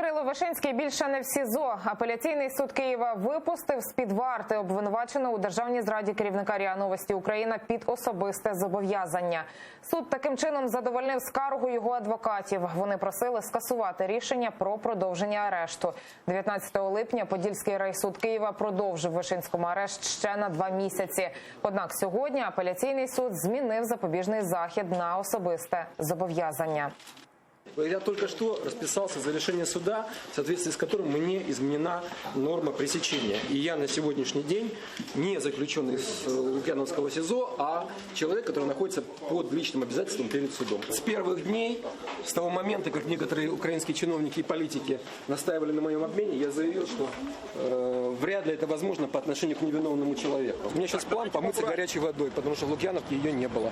Кирило Вишинський більше не в СІЗО. Апеляційний суд Києва випустив з-під варти обвинуваченого у державній зраді керівника РІА Новості Україна під особисте зобов'язання. Суд таким чином задовольнив скаргу його адвокатів. Вони просили скасувати рішення про продовження арешту. 19 липня Подільський райсуд Києва продовжив Вишинському арешт ще на 2 місяці. Однак сьогодні апеляційний суд змінив запобіжний захід на особисте зобов'язання. Я только что расписался за решение суда, в соответствии с которым мне изменена норма пресечения. И я на сегодняшний день не заключенный с Лукьяновского СИЗО, а человек, который находится под личным обязательством перед судом. С первых дней, с того момента, как некоторые украинские чиновники и политики настаивали на моем обмене, я заявил, что вряд ли это возможно по отношению к невиновному человеку. У меня сейчас план помыться горячей водой, потому что в Лукьяновке ее не было.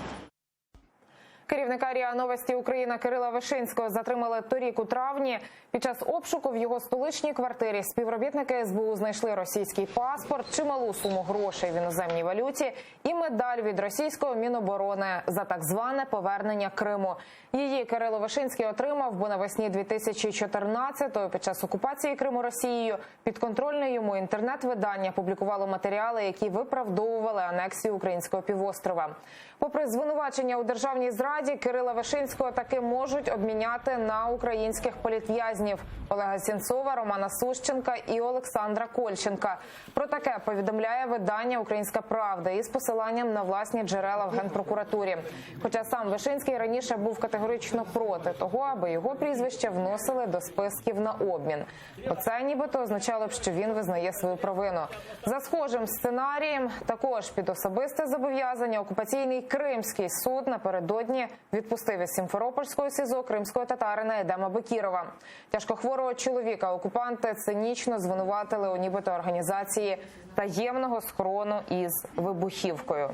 Керівника РІА Новості Україна Кирила Вишинського затримали торік у травні. Під час обшуку в його столичній квартирі співробітники СБУ знайшли російський паспорт, чималу суму грошей в іноземній валюті і медаль від російського Міноборони за так зване повернення Криму. Її Кирило Вишинський отримав, бо навесні 2014-го під час окупації Криму Росією підконтрольне йому інтернет-видання публікувало матеріали, які виправдовували анексію українського півострова. Попри звинувачення у державній зраді, Кирила Вишинського таки можуть обміняти на українських політв'язнів Олега Сенцова, Романа Сущенка і Олександра Кольченка. Про таке повідомляє видання «Українська правда» із посиланням на власні джерела в Генпрокуратурі. Хоча сам Вишинський раніше був категорично проти того, аби його прізвище вносили до списків на обмін. Оце нібито означало б, що він визнає свою провину. За схожим сценарієм, також під особисте зобов'язання, окупаційний Кримський суд напередодні відпустив із Сімферопольського СІЗО кримського татарина Едема Бекірова. Тяжкохворого чоловіка окупанти цинічно звинуватили у нібито організації таємного схорону із вибухівкою.